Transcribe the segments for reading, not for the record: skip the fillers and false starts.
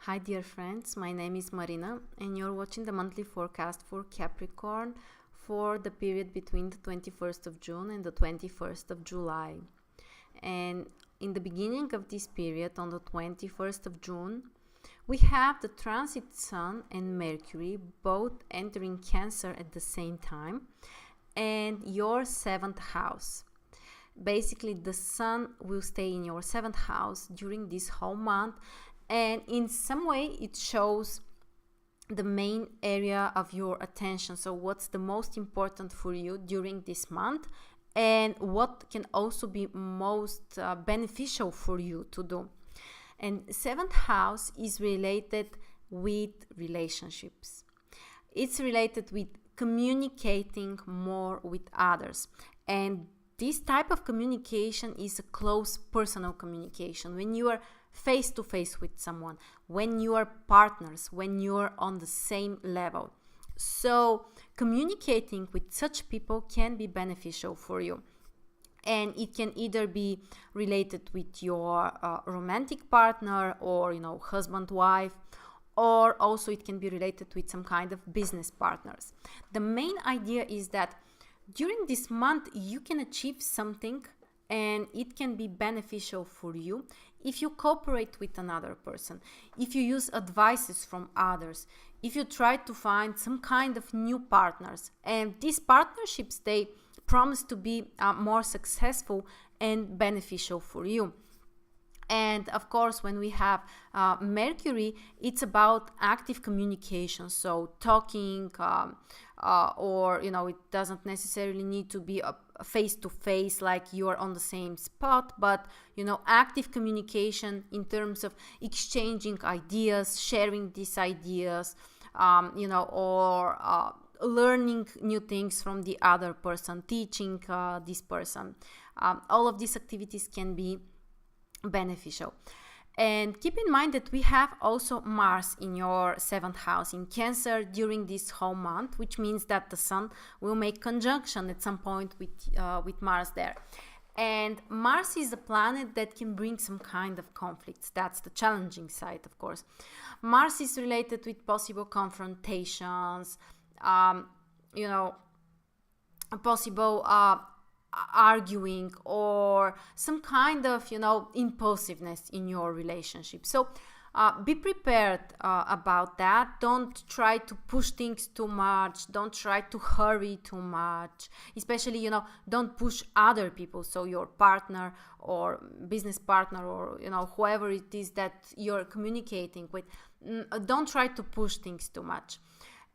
Hi dear friends, my name is Marina and you're watching the monthly forecast for Capricorn for the period between the 21st of June and the 21st of July. And in the beginning of this period, on the 21st of June, we have the transit Sun and Mercury both entering Cancer at the same time and your 7th house. Basically, the Sun will stay in your 7th house during this whole month, and in some way it shows the main area of your attention. So what's the most important for you during this month, and what can also be most beneficial for you to do. And 7th house is related with relationships. It's related with communicating more with others, and this type of communication is a close personal communication. When you are face to face with someone, when you are partners, when you are on the same level. So communicating with such people can be beneficial for you. And it can either be related with your romantic partner or, husband, wife, or also it can be related with some kind of business partners. The main idea is that during this month, you can achieve something and it can be beneficial for you if you cooperate with another person, if you use advices from others, if you try to find some kind of new partners. And these partnerships, they promise to be more successful and beneficial for you. And of course, when we have Mercury, it's about active communication. So talking, or it doesn't necessarily need to be a face to face, like you are on the same spot, but active communication in terms of exchanging ideas, sharing these ideas, or learning new things from the other person, teaching this person. All of these activities can be beneficial. And keep in mind that we have also Mars in your 7th house in Cancer during this whole month, which means that the Sun will make conjunction at some point with Mars there. And Mars is a planet that can bring some kind of conflicts. That's the challenging side, of course. Mars is related with possible confrontations, possible arguing, or some kind of impulsiveness in your relationship. So be prepared about that. Don't try to push things too much. Don't try to hurry too much, especially don't push other people, so your partner or business partner or whoever it is that you're communicating with. Don't try to push things too much,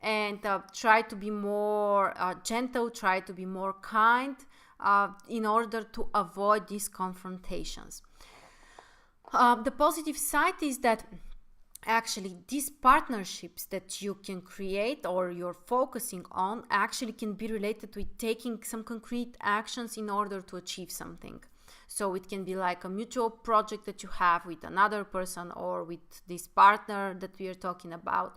and try to be more gentle, try to be more kind, in order to avoid these confrontations. The positive side is that actually these partnerships that you can create or you're focusing on actually can be related with taking some concrete actions in order to achieve something. So it can be like a mutual project that you have with another person or with this partner that we are talking about.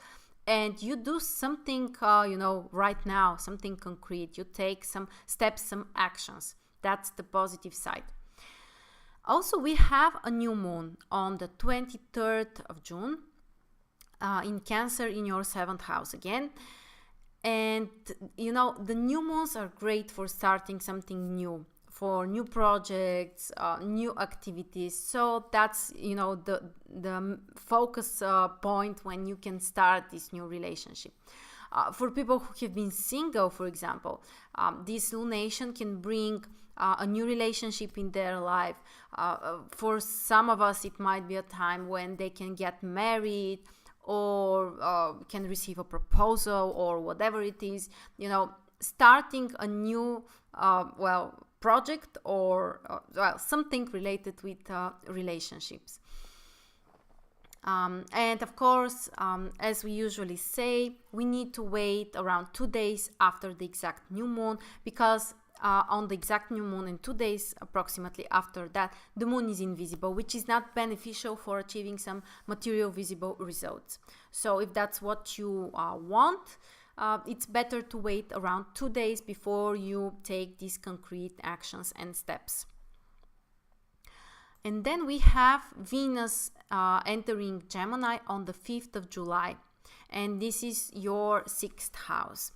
And you do something, right now, something concrete. You take some steps, some actions. That's the positive side. Also, we have a new moon on the 23rd of June in Cancer in your 7th house again. And, the new moons are great for starting something new, for new projects, new activities. So that's the focus point when you can start this new relationship. For people who have been single, for example, this lunation can bring a new relationship in their life. For some of us, it might be a time when they can get married or can receive a proposal or whatever it is. Starting a new project or something related with relationships. And of course, as we usually say, we need to wait around 2 days after the exact new moon, because on the exact new moon and 2 days approximately after that, the moon is invisible, which is not beneficial for achieving some material visible results. So if that's what you want, it's better to wait around 2 days before you take these concrete actions and steps. And then we have Venus entering Gemini on the 5th of July. And this is your 6th house.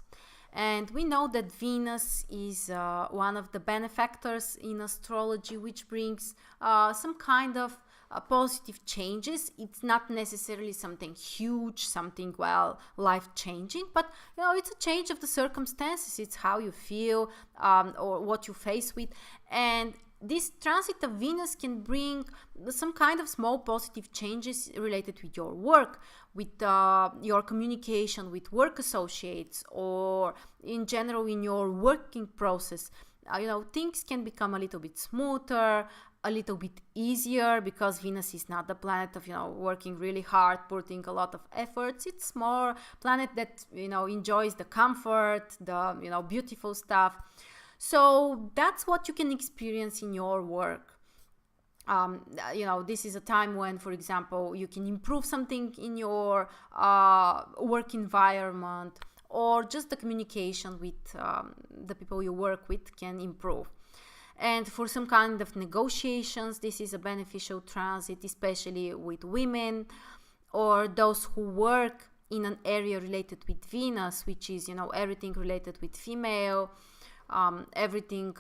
And we know that Venus is one of the benefactors in astrology, which brings some kind of positive changes. It's not necessarily something huge, something, well, life-changing, but, you know, it's a change of the circumstances. It's how you feel or what you face with. And this transit of Venus can bring some kind of small positive changes related with your work, with your communication with work associates, or in general in your working process. You know, things can become a little bit smoother, a little bit easier, because Venus is not the planet of, you know, working really hard, putting a lot of efforts. It's more planet that, you know, enjoys the comfort, the, you know, beautiful stuff. So that's what you can experience in your work. You know, this is a time when, for example, you can improve something in your work environment, or just the communication with the people you work with can improve. And for some kind of negotiations, this is a beneficial transit, especially with women or those who work in an area related with Venus, which is, you know, everything related with female, everything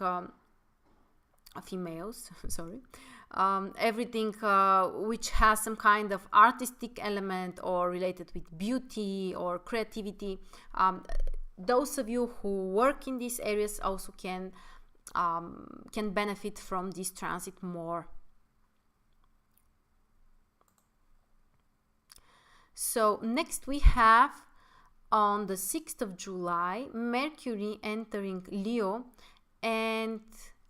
females sorry everything which has some kind of artistic element or related with beauty or creativity. Those of you who work in these areas also can benefit from this transit more. So next we have, on the 6th of July, Mercury entering Leo, and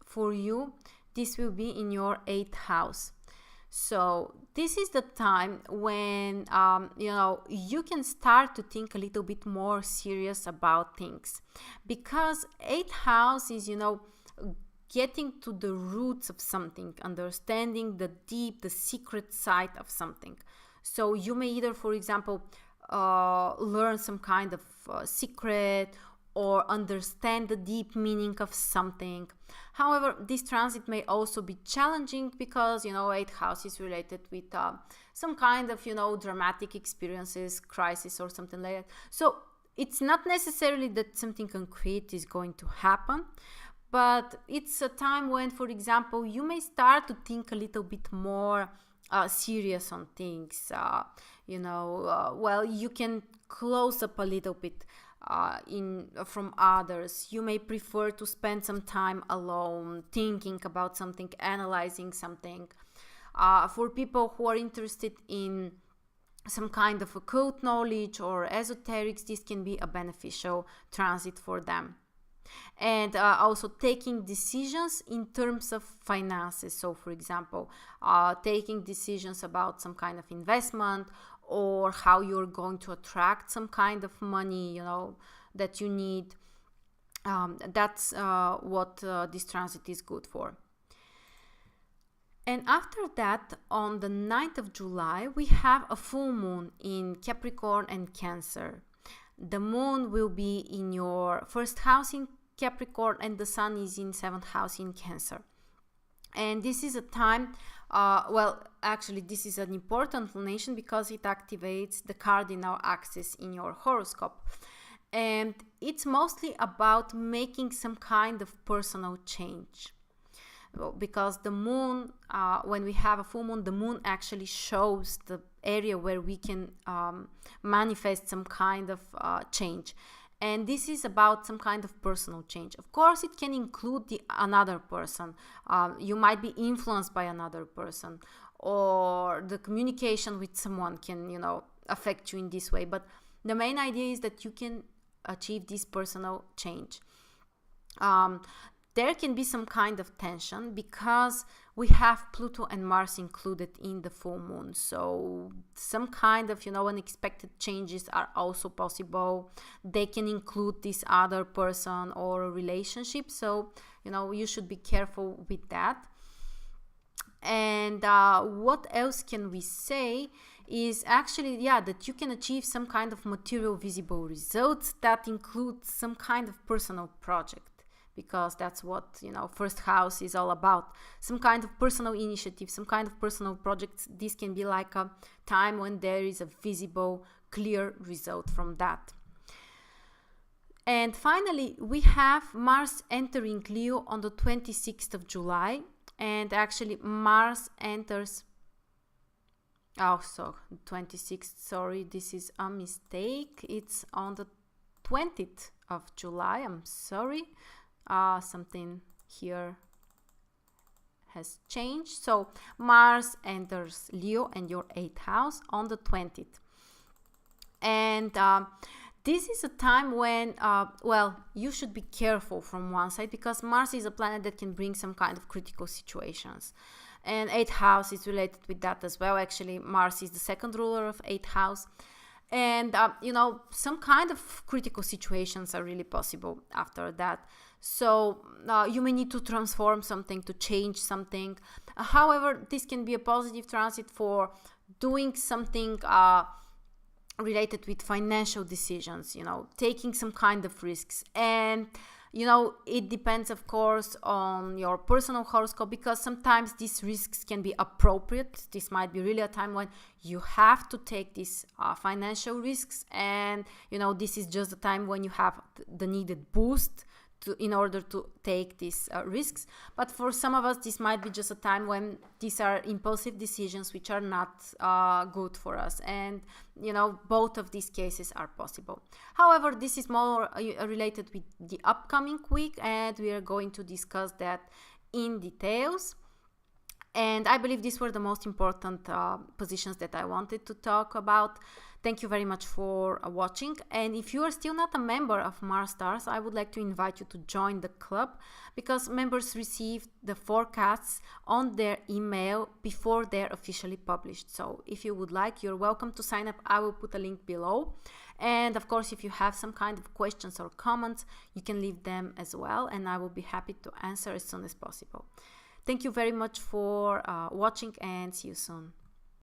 for you, this will be in your 8th house. So this is the time when, you know, you can start to think a little bit more serious about things, because 8th house is, you know, getting to the roots of something, understanding the deep, the secret side of something. So you may either, for example, learn some kind of secret, or understand the deep meaning of something. However, this transit may also be challenging because, you know, 8th house is related with some kind of, you know, dramatic experiences, crisis or something like that. So it's not necessarily that something concrete is going to happen, but it's a time when, for example, you may start to think a little bit more serious on things. You know, well, you can close up a little bit from others. You may prefer to spend some time alone, thinking about something, analyzing something. For people who are interested in some kind of occult knowledge or esoterics, this can be a beneficial transit for them. And also taking decisions in terms of finances. So, for example, taking decisions about some kind of investment, or how you're going to attract some kind of money, you know, that you need. That's what this transit is good for. And after that, on the 9th of July, we have a full moon in Capricorn and Cancer. The moon will be in your 1st house in Capricorn, and the sun is in 7th house in Cancer. And this is a time, well, actually, this is an important lunation because it activates the cardinal axis in your horoscope. And it's mostly about making some kind of personal change. Well, because the moon, when we have a full moon, the moon actually shows the area where we can manifest some kind of change. And this is about some kind of personal change. Of course, it can include another person. You might be influenced by another person, or the communication with someone can, you know, affect you in this way. But the main idea is that you can achieve this personal change. There can be some kind of tension because we have Pluto and Mars included in the full moon. So some kind of, you know, unexpected changes are also possible. They can include this other person or a relationship. So, you know, you should be careful with that. And what else can we say is actually, yeah, that you can achieve some kind of material visible results that include some kind of personal project. because that's what, you know, first house is all about. Some kind of personal initiative, some kind of personal projects. This can be like a time when there is a visible, clear result from that. And finally, we have Mars entering Leo on the 26th of July. And actually, Mars enters... Oh, so 26th, sorry, this is a mistake. It's on the 20th of July. I'm sorry. Something here has changed. So Mars enters Leo and your 8th house on the 20th. And this is a time when, well, you should be careful from one side, because Mars is a planet that can bring some kind of critical situations. And 8th house is related with that as well. Actually, Mars is the second ruler of 8th house. And, you know, some kind of critical situations are really possible after that. So you may need to transform something, to change something. However, this can be a positive transit for doing something related with financial decisions, you know, taking some kind of risks. And, you know, it depends, of course, on your personal horoscope, because sometimes these risks can be appropriate. This might be really a time when you have to take these financial risks, and, you know, this is just a time when you have the needed boost in order to take these risks. But for some of us, this might be just a time when these are impulsive decisions which are not good for us. And, you know, both of these cases are possible. However, this is more related with the upcoming week, and we are going to discuss that in details. And I believe these were the most important positions that I wanted to talk about. Thank you very much for watching. And if you are still not a member of Mars Stars, I would like to invite you to join the club, because members receive the forecasts on their email before they're officially published. So if you would like, you're welcome to sign up. I will put a link below. And of course, if you have some kind of questions or comments, you can leave them as well, and I will be happy to answer as soon as possible. Thank you very much for watching, and see you soon.